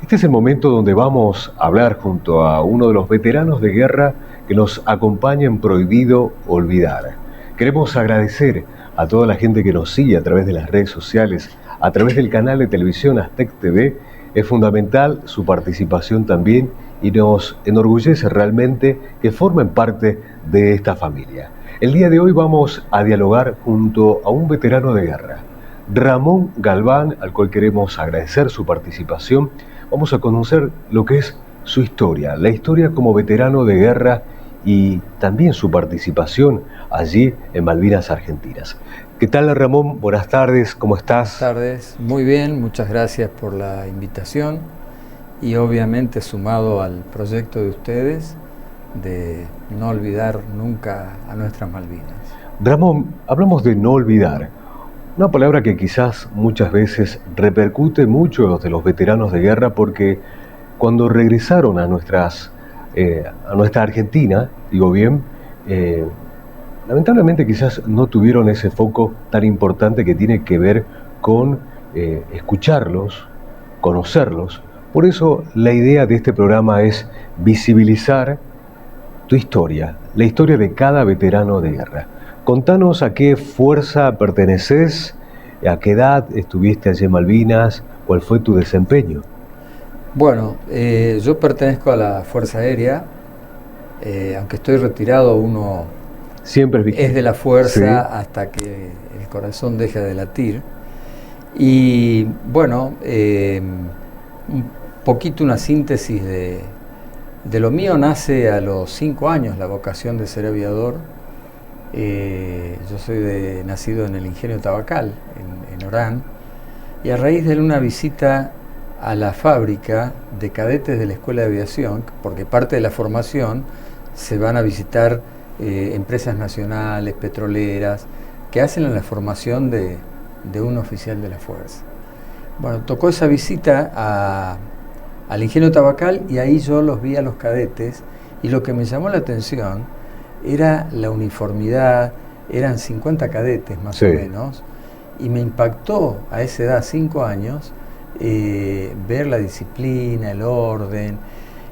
Este es el momento donde vamos a hablar junto a uno de los veteranos de guerra que nos acompaña en Prohibido Olvidar. Queremos agradecer a toda la gente que nos sigue a través de las redes sociales, a través del canal de televisión Aztec TV. Es fundamental su participación también y nos enorgullece realmente que formen parte de esta familia. El día de hoy vamos a dialogar junto a un veterano de guerra, Ramón Galván, al cual queremos agradecer su participación. Vamos a conocer lo que es su historia, la historia como veterano de guerra y también su participación allí en Malvinas Argentinas. ¿Qué tal, Ramón? Buenas tardes, ¿cómo estás? Buenas tardes, muy bien, muchas gracias por la invitación y obviamente sumado al proyecto de ustedes de no olvidar nunca a nuestras Malvinas. Ramón, hablamos de no olvidar. Una palabra que quizás muchas veces repercute mucho de los veteranos de guerra porque cuando regresaron a nuestra Argentina, digo bien, lamentablemente quizás no tuvieron ese foco tan importante que tiene que ver con escucharlos, conocerlos. Por eso la idea de este programa es visibilizar tu historia, la historia de cada veterano de guerra. Contanos a qué fuerza perteneces, a qué edad estuviste allí en Malvinas, cuál fue tu desempeño. Bueno, yo pertenezco a la Fuerza Aérea, aunque estoy retirado, uno siempre es de la Fuerza, sí, hasta que el corazón deja de latir. Y bueno, un poquito una síntesis de lo mío. Nace a los 5 años la vocación de ser aviador. Yo soy nacido en el Ingenio Tabacal, en Orán, y a raíz de una visita a la fábrica de cadetes de la Escuela de Aviación, porque parte de la formación se van a visitar empresas nacionales, petroleras, que hacen la formación de un oficial de la Fuerza. Bueno, tocó esa visita al Ingenio Tabacal y ahí yo los vi a los cadetes y lo que me llamó la atención era la uniformidad. Eran 50 cadetes más o menos, y me impactó a esa edad, 5 años, ver la disciplina, el orden.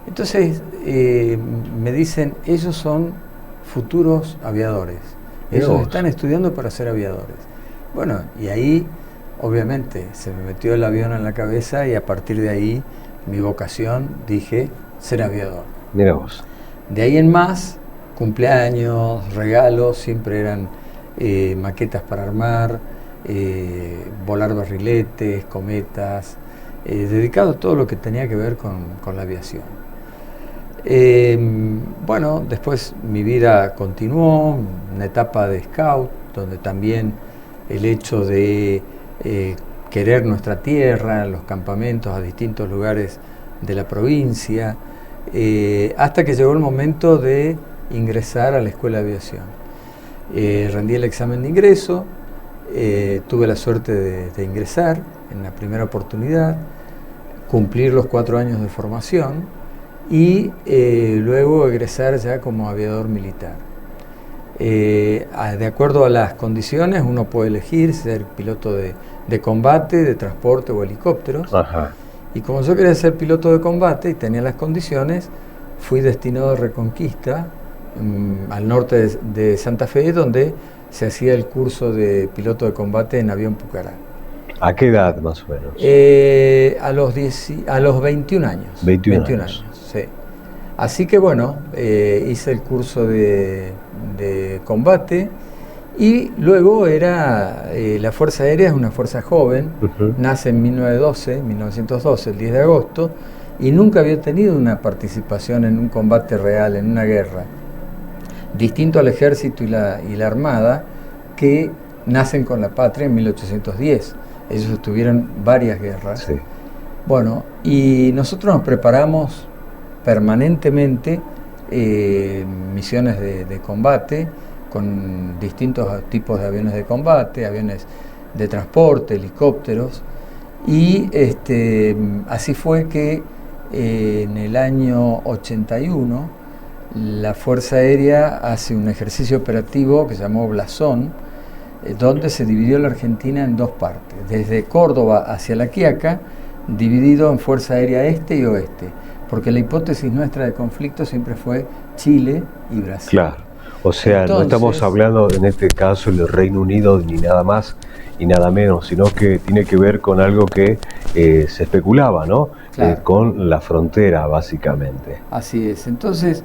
Entonces me dicen, ellos son futuros aviadores, ellos están estudiando para ser aviadores. Bueno, y ahí obviamente se me metió el avión en la cabeza y a partir de ahí mi vocación, dije, ser aviador. Mira vos. De ahí en más, cumpleaños, regalos, siempre eran maquetas para armar, volar barriletes, cometas, dedicado a todo lo que tenía que ver con la aviación. Bueno, después mi vida continuó, una etapa de scout, donde también el hecho de querer nuestra tierra, los campamentos a distintos lugares de la provincia, hasta que llegó el momento de ingresar a la Escuela de Aviación. Rendí el examen de ingreso, tuve la suerte de ingresar en la primera oportunidad, cumplir los 4 años de formación y luego egresar ya como aviador militar. De acuerdo a las condiciones uno puede elegir ser piloto de combate, de transporte o helicópteros. Ajá. Y como yo quería ser piloto de combate y tenía las condiciones, fui destinado a Reconquista, al norte de Santa Fe, donde se hacía el curso de piloto de combate en avión Pucará. ¿A qué edad más o menos? A los 21 años. 21 años. Sí. Así que bueno, hice el curso de combate y luego la Fuerza Aérea es una fuerza joven, nace en 1912, el 10 de agosto, y nunca había tenido una participación en un combate real, en una guerra. Distinto al ejército y la Armada, que nacen con la patria en 1810. Ellos tuvieron varias guerras. Sí. Bueno, y nosotros nos preparamos permanentemente misiones de combate con distintos tipos de aviones de combate, aviones de transporte, helicópteros, y así fue que en el año 81 la Fuerza Aérea hace un ejercicio operativo que se llamó Blasón, donde se dividió la Argentina en 2 partes, desde Córdoba hacia La Quiaca dividido en Fuerza Aérea Este y Oeste, porque la hipótesis nuestra de conflicto siempre fue Chile y Brasil. Claro, o sea, Entonces, no estamos hablando en este caso del Reino Unido ni nada más y nada menos, sino que tiene que ver con algo que se especulaba, ¿no? Claro. Con la frontera, básicamente. Así es. Entonces,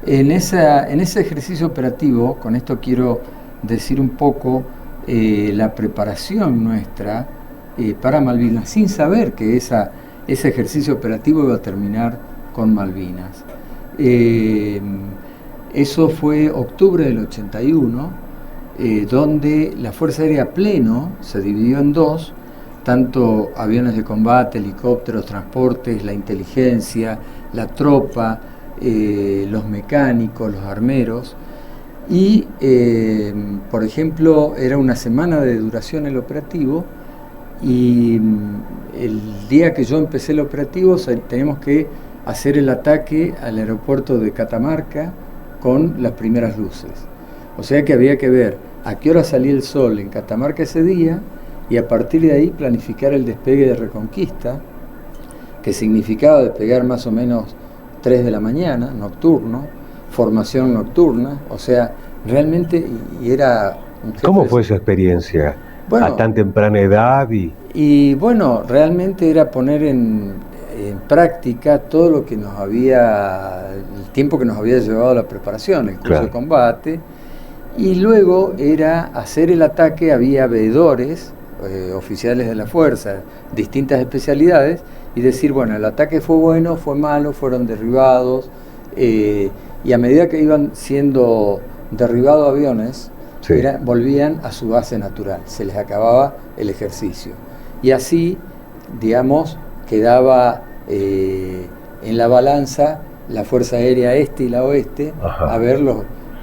en ese ejercicio operativo, con esto quiero decir un poco la preparación nuestra para Malvinas, sin saber que ese ejercicio operativo iba a terminar con Malvinas. Eso fue octubre del 81, donde la Fuerza Aérea Pleno se dividió en dos, tanto aviones de combate, helicópteros, transportes, la inteligencia, la tropa, los mecánicos, los armeros, y por ejemplo era una semana de duración el operativo, y el día que yo empecé el operativo teníamos que hacer el ataque al aeropuerto de Catamarca con las primeras luces. O sea que había que ver a qué hora salía el sol en Catamarca ese día y a partir de ahí planificar el despegue de Reconquista, que significaba despegar más o menos 3 de la mañana, nocturno, formación nocturna, o sea, realmente y era un jefe. ¿Cómo fue esa experiencia? Bueno, a tan temprana edad y bueno, realmente era poner en práctica todo lo que nos había, el tiempo que nos había llevado la preparación, el curso de combate, y luego era hacer el ataque. Había veedores, oficiales de la fuerza, distintas especialidades, y decir, bueno, el ataque fue bueno, fue malo, fueron derribados, y a medida que iban siendo derribados aviones, volvían a su base natural, se les acababa el ejercicio. Y así, digamos, quedaba en la balanza la Fuerza Aérea Este y la Oeste, a ver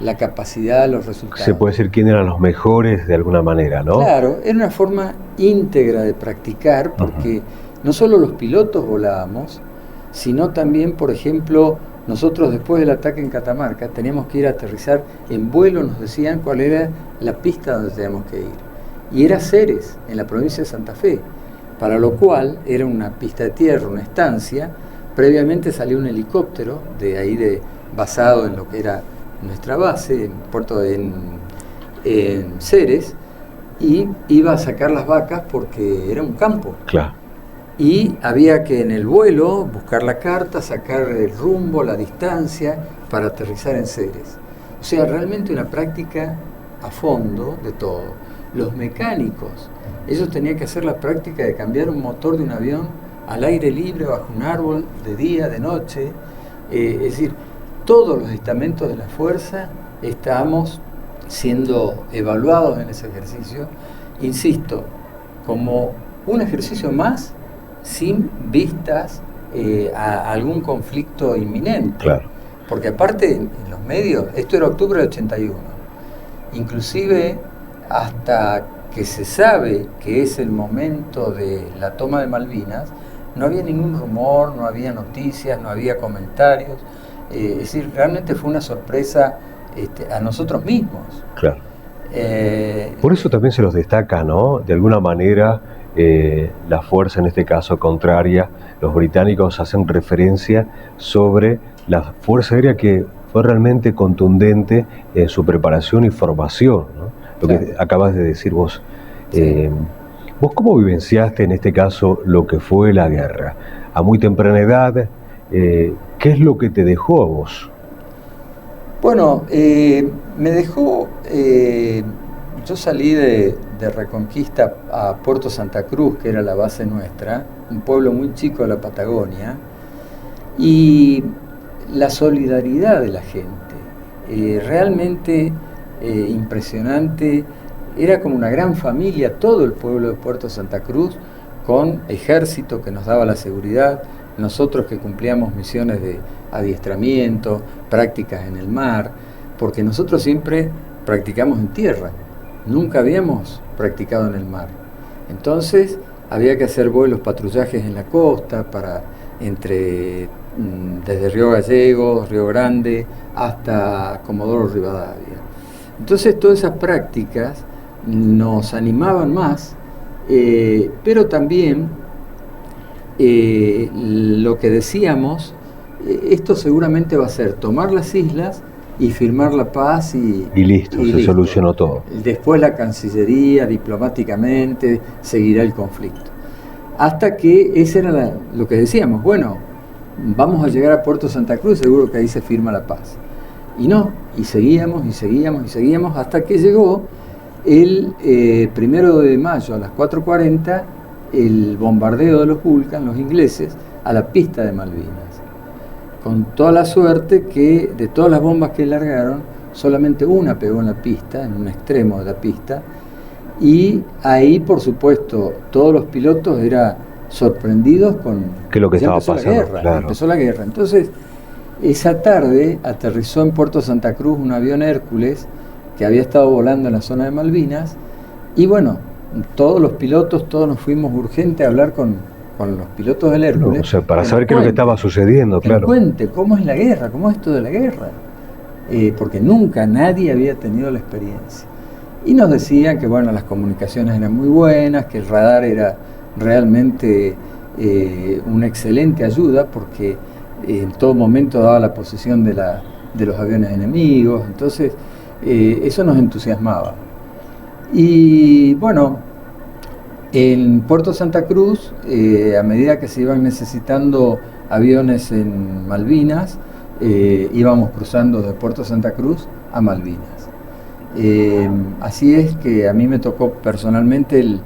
la capacidad, los resultados. Se puede decir quién eran los mejores de alguna manera, ¿no? Claro, era una forma íntegra de practicar, porque no solo los pilotos volábamos, sino también, por ejemplo, nosotros después del ataque en Catamarca teníamos que ir a aterrizar en vuelo, nos decían cuál era la pista donde teníamos que ir. Y era Ceres, en la provincia de Santa Fe, para lo cual era una pista de tierra, una estancia. Previamente salió un helicóptero de ahí basado en lo que era nuestra base, en Puerto en Ceres, y iba a sacar las vacas porque era un campo. Claro. Y había que en el vuelo buscar la carta, sacar el rumbo, la distancia, para aterrizar en Ceres. O sea, realmente una práctica a fondo de todo. Los mecánicos, ellos tenían que hacer la práctica de cambiar un motor de un avión al aire libre, bajo un árbol, de día, de noche. Es decir, todos los estamentos de la fuerza estábamos siendo evaluados en ese ejercicio, insisto, como un ejercicio más, sin vistas a algún conflicto inminente. Claro. Porque aparte, en los medios, esto era octubre del 81, inclusive hasta que se sabe que es el momento de la toma de Malvinas, no había ningún rumor, no había noticias, no había comentarios. Es decir, realmente fue una sorpresa a nosotros mismos. Claro. Por eso también se los destaca, ¿no? De alguna manera, la fuerza, en este caso contraria, los británicos hacen referencia sobre la Fuerza Aérea que fue realmente contundente en su preparación y formación, ¿no? Lo que acabas de decir vos. Sí. ¿Vos cómo vivenciaste en este caso lo que fue la guerra? A muy temprana edad, ¿qué es lo que te dejó a vos? Bueno, me dejó, yo salí de Reconquista a Puerto Santa Cruz, que era la base nuestra, un pueblo muy chico de la Patagonia, y la solidaridad de la gente, realmente impresionante. Era como una gran familia, todo el pueblo de Puerto Santa Cruz, con ejército que nos daba la seguridad, nosotros que cumplíamos misiones de adiestramiento, prácticas en el mar, porque nosotros siempre practicamos en tierra, nunca habíamos practicado en el mar. Entonces había que hacer vuelos, patrullajes en la costa, desde Río Gallegos, Río Grande, hasta Comodoro Rivadavia. Entonces todas esas prácticas nos animaban más, pero también lo que decíamos, esto seguramente va a ser tomar las islas y firmar la paz y listo, se solucionó todo. Después la Cancillería, diplomáticamente, seguirá el conflicto. Hasta que ese era lo que decíamos, bueno, vamos a llegar a Puerto Santa Cruz, seguro que ahí se firma la paz. Y no, y seguíamos, hasta que llegó el 1 de mayo a las 4:40, el bombardeo de los Vulcan, los ingleses, a la pista de Malvinas. Con toda la suerte que de todas las bombas que largaron, solamente una pegó en la pista, en un extremo de la pista, y ahí, por supuesto, todos los pilotos eran sorprendidos con que lo que estaba pasando. Empezó la guerra. Entonces, esa tarde aterrizó en Puerto Santa Cruz un avión Hércules que había estado volando en la zona de Malvinas, y bueno, todos los pilotos, todos nos fuimos urgente a hablar con los pilotos del Hércules. O sea, para saber qué es lo que estaba sucediendo, claro. Cuente cómo es la guerra, cómo es esto de la guerra, porque nunca nadie había tenido la experiencia. Y nos decían que bueno, las comunicaciones eran muy buenas, que el radar era realmente una excelente ayuda, porque en todo momento daba la posición de los aviones enemigos. Entonces eso nos entusiasmaba. Y bueno, en Puerto Santa Cruz, a medida que se iban necesitando aviones en Malvinas, íbamos cruzando de Puerto Santa Cruz a Malvinas. Así es que a mí me tocó personalmente el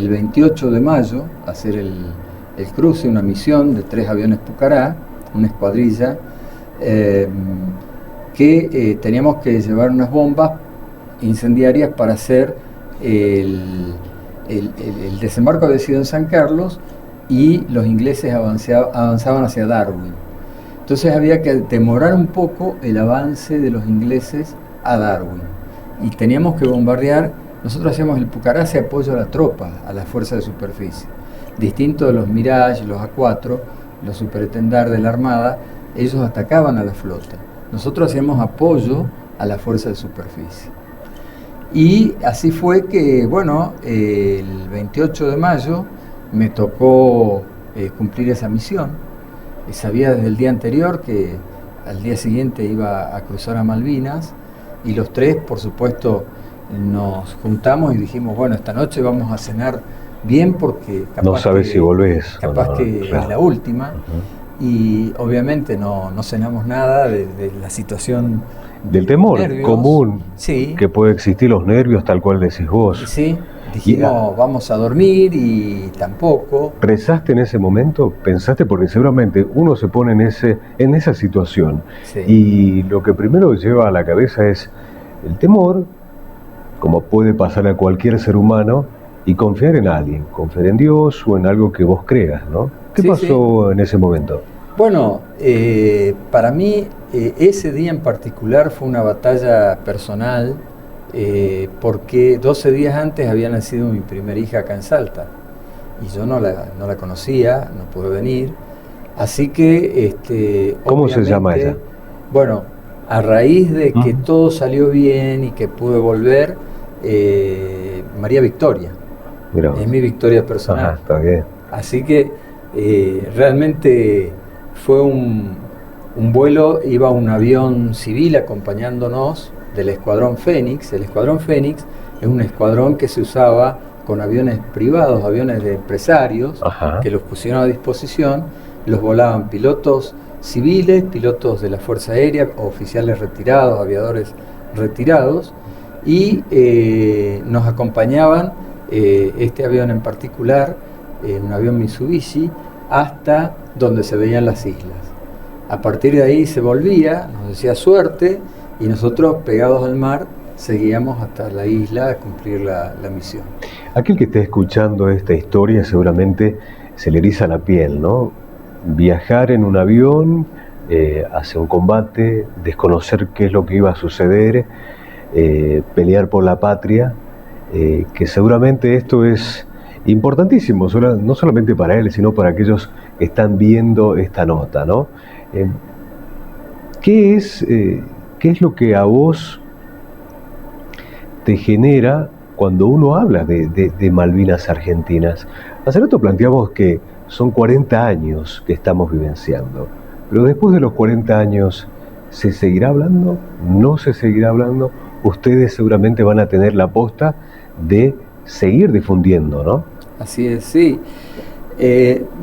28 de mayo hacer el cruce, una misión de 3 aviones Pucará, una escuadrilla, que teníamos que llevar unas bombas incendiarias para hacer el desembarco había sido en San Carlos y los ingleses avanzaban hacia Darwin. Entonces había que demorar un poco el avance de los ingleses a Darwin. Y teníamos que bombardear. Nosotros hacíamos el Pucará hacia apoyo a la tropa, a la fuerza de superficie. Distinto de los Mirage, los A4, los Superetendard de la Armada, ellos atacaban a la flota. Nosotros hacíamos apoyo a la fuerza de superficie. Y así fue que, bueno, el 28 de mayo me tocó cumplir esa misión. Sabía desde el día anterior que al día siguiente iba a cruzar a Malvinas, y los 3, por supuesto, nos juntamos y dijimos, bueno, esta noche vamos a cenar bien porque capaz no sabes si volvés. Capaz que es la última. Y obviamente no cenamos nada de la situación del temor común, sí, que puede existir, los nervios, tal cual decís vos. Sí, dijimos vamos a dormir y tampoco. ¿Rezaste en ese momento? ¿Pensaste? Porque seguramente uno se pone en esa situación, sí, y lo que primero lleva a la cabeza es el temor, como puede pasar a cualquier ser humano, y confiar en alguien, confiar en Dios o en algo que vos creas, ¿no? ¿Qué pasó en ese momento? Bueno, para mí ese día en particular fue una batalla personal, porque 12 días antes había nacido mi primera hija acá en Salta y yo no la conocía, no pude venir, así que ¿cómo se llama ella? Bueno, a raíz de que todo salió bien y que pude volver, María Victoria. Mirá. Es mi victoria personal. Ajá, está bien. Así que realmente fue un vuelo, iba un avión civil acompañándonos del Escuadrón Fénix. El Escuadrón Fénix es un escuadrón que se usaba con aviones privados, aviones de empresarios, ajá, que los pusieron a disposición, los volaban pilotos civiles, pilotos de la Fuerza Aérea, oficiales retirados, aviadores retirados, y nos acompañaban este avión en particular, un avión Mitsubishi, hasta donde se veían las islas. A partir de ahí se volvía, nos decía suerte, y nosotros pegados al mar seguíamos hasta la isla a cumplir la misión. Aquel que esté escuchando esta historia seguramente se le eriza la piel, ¿no? Viajar en un avión hacia un combate, desconocer qué es lo que iba a suceder, pelear por la patria, que seguramente esto es importantísimo, no solamente para él, sino para aquellos que están viendo esta nota, ¿no? ¿Qué es lo que a vos te genera cuando uno habla de Malvinas Argentinas? Hace rato planteamos que son 40 años que estamos vivenciando. Pero después de los 40 años, ¿se seguirá hablando? ¿No se seguirá hablando? Ustedes seguramente van a tener la posta de seguir difundiendo, ¿no? Así es, sí.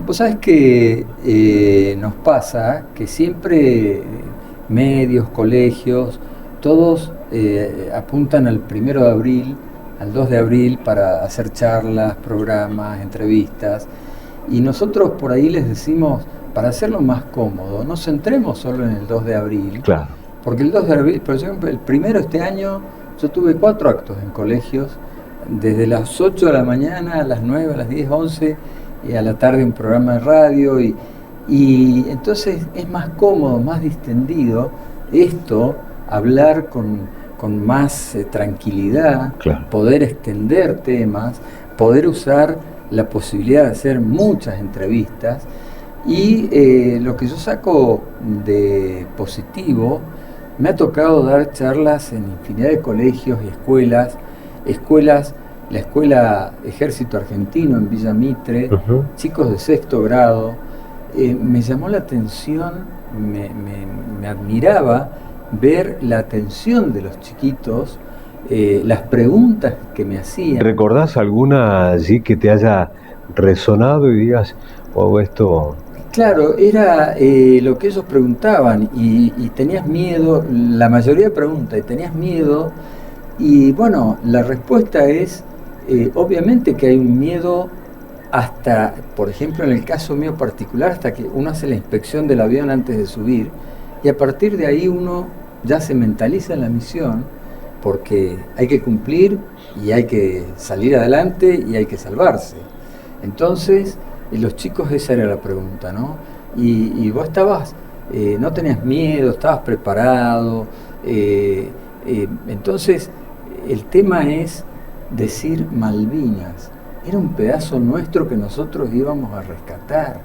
Vos sabés que nos pasa que siempre medios, colegios, todos apuntan al 1 de abril, al 2 de abril para hacer charlas, programas, entrevistas. Y nosotros por ahí les decimos, para hacerlo más cómodo, no centremos solo en el 2 de abril. Claro. Porque el 2 de abril, por ejemplo, el primero este año, yo tuve 4 actos en colegios, desde las 8 de la mañana a las 9, a las 10, 11, y a la tarde un programa de radio. Y entonces es más cómodo, más distendido esto, hablar con más tranquilidad, Claro. poder extender temas, poder usar la posibilidad de hacer muchas entrevistas. Y lo que yo saco de positivo, me ha tocado dar charlas en infinidad de colegios y escuelas, la Escuela Ejército Argentino en Villa Mitre, chicos de 6º grado. Me llamó la atención, me admiraba ver la atención de los chiquitos, las preguntas que me hacían. ¿Recordás alguna allí que te haya resonado y digas, oh, esto... Claro, era lo que ellos preguntaban y tenías miedo, la mayoría pregunta y tenías miedo, y bueno, la respuesta es, obviamente que hay un miedo hasta, por ejemplo en el caso mío particular, hasta que uno hace la inspección del avión antes de subir, y a partir de ahí uno ya se mentaliza en la misión, porque hay que cumplir y hay que salir adelante y hay que salvarse. Entonces, los chicos, esa era la pregunta, ¿no? Y vos estabas, no tenías miedo, estabas preparado. Entonces, el tema es decir Malvinas. Era un pedazo nuestro que nosotros íbamos a rescatar.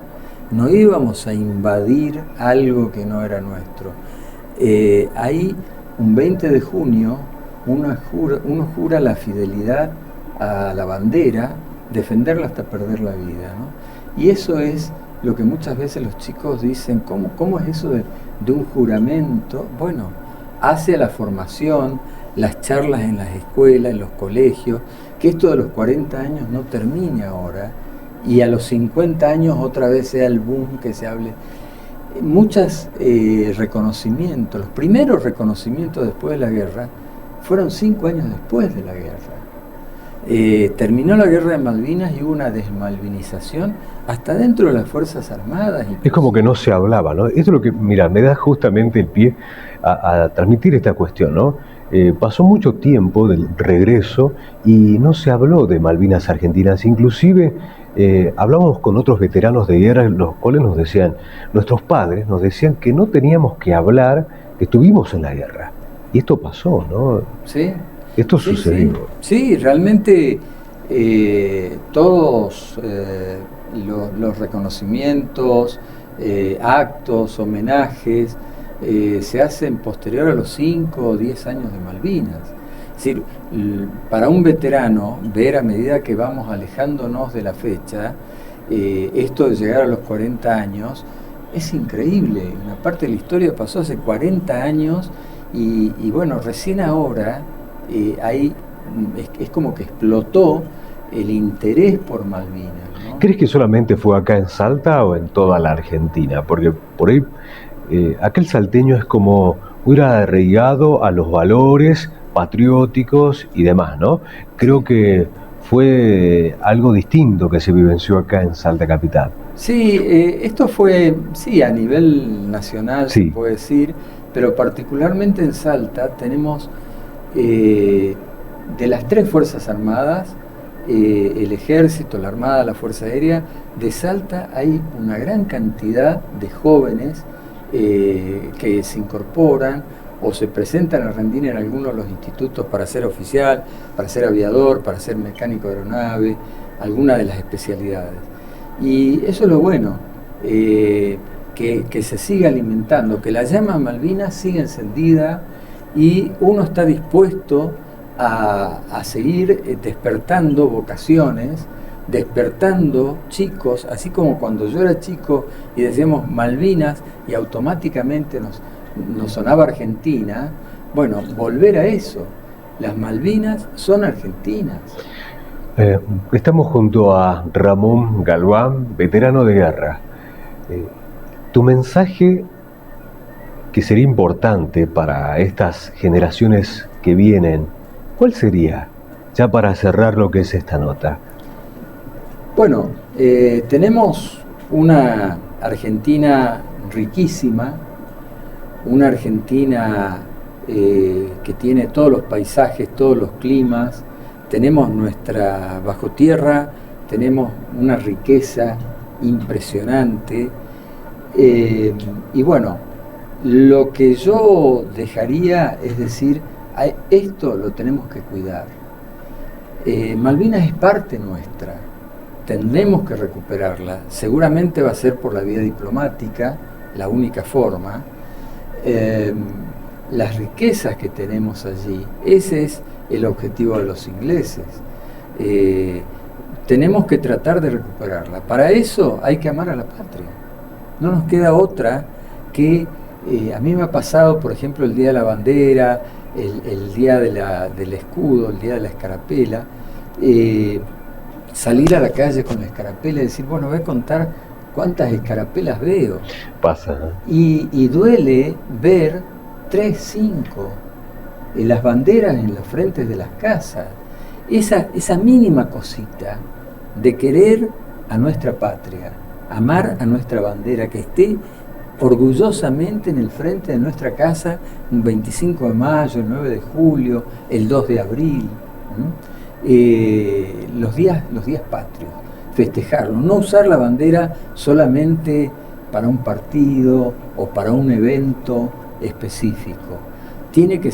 No íbamos a invadir algo que no era nuestro. Ahí, un 20 de junio, uno jura la fidelidad a la bandera, defenderla hasta perder la vida, ¿no? Y eso es lo que muchas veces los chicos dicen, ¿cómo es eso de un juramento? Bueno, hacia la formación, las charlas en las escuelas, en los colegios, que esto de los 40 años no termine ahora, y a los 50 años otra vez sea el boom que se hable. Muchos reconocimientos, los primeros reconocimientos después de la guerra, fueron 5 años después de la guerra. Terminó la guerra de Malvinas y hubo una desmalvinización hasta dentro de las Fuerzas Armadas. Es como que no se hablaba, ¿no? Esto es lo que, mira, me da justamente el pie a transmitir esta cuestión, ¿no? Pasó mucho tiempo del regreso y no se habló de Malvinas Argentinas. Inclusive hablamos con otros veteranos de guerra, los cuales nos decían, nuestros padres nos decían que no teníamos que hablar, que estuvimos en la guerra. Y esto pasó, ¿no? Sí. Esto sucedió. Sí, realmente todos los reconocimientos, actos, homenajes, se hacen posterior a los 5 o 10 años de Malvinas. Es decir, para un veterano, ver a medida que vamos alejándonos de la fecha, esto de llegar a los 40 años, es increíble. Una parte de la historia pasó hace 40 años y bueno, recién ahora ahí es como que explotó el interés por Malvinas, ¿no? ¿Crees que solamente fue acá en Salta o en toda la Argentina? Porque por ahí aquel salteño es como muy arraigado a los valores patrióticos y demás, ¿no? Creo que fue algo distinto que se vivenció acá en Salta Capital. Sí, esto fue, sí, a nivel nacional, sí, se puede decir, pero particularmente en Salta tenemos de las 3 Fuerzas Armadas, el Ejército, la Armada, la Fuerza Aérea, de Salta hay una gran cantidad de jóvenes que se incorporan o se presentan a rendir en algunos de los institutos para ser oficial, para ser aviador, para ser mecánico de aeronave, alguna de las especialidades. Y eso es lo bueno, que se siga alimentando, que la llama Malvinas siga encendida y uno está dispuesto a seguir despertando vocaciones despertando chicos, así como cuando yo era chico y decíamos Malvinas y automáticamente nos sonaba Argentina. Bueno, volver a eso. Las Malvinas son argentinas. Estamos junto a Ramón Galván, veterano de guerra. Tu mensaje, que sería importante para estas generaciones que vienen, ¿cuál sería? Ya para cerrar lo que es esta nota. Bueno, tenemos una Argentina riquísima, una Argentina que tiene todos los paisajes, todos los climas. Tenemos nuestra bajo tierra, tenemos una riqueza impresionante. Y bueno, lo que yo dejaría es decir, esto lo tenemos que cuidar. Malvinas es parte nuestra, tendremos que recuperarla. Seguramente va a ser por la vía diplomática, la única forma. Las riquezas que tenemos allí, ese es el objetivo de los ingleses. Tenemos que tratar de recuperarla. Para eso hay que amar a la patria. No nos queda otra que, a mí me ha pasado, por ejemplo, el Día de la Bandera, el Día del Escudo, el Día de la Escarapela, salir a la calle con la escarapela y decir, bueno, voy a contar cuántas escarapelas veo. Pasa, ¿no? Y duele ver 3, 5, las banderas en los frentes de las casas. Esa mínima cosita de querer a nuestra patria, amar a nuestra bandera, que esté orgullosamente en el frente de nuestra casa un 25 de mayo, el 9 de julio, el 2 de abril, los días patrios, festejarlo, no usar la bandera solamente para un partido o para un evento específico. Tiene que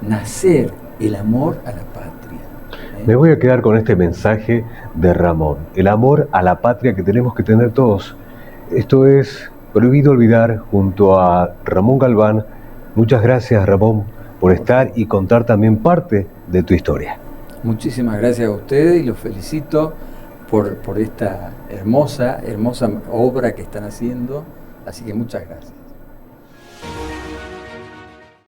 nacer el amor a la patria. Me voy a quedar con este mensaje de Ramón, el amor a la patria que tenemos que tener todos. Esto es Prohibido Olvidar junto a Ramón Galván. Muchas gracias, Ramón, por estar y contar también parte de tu historia. Muchísimas gracias a ustedes y los felicito por esta hermosa obra que están haciendo, así que muchas gracias.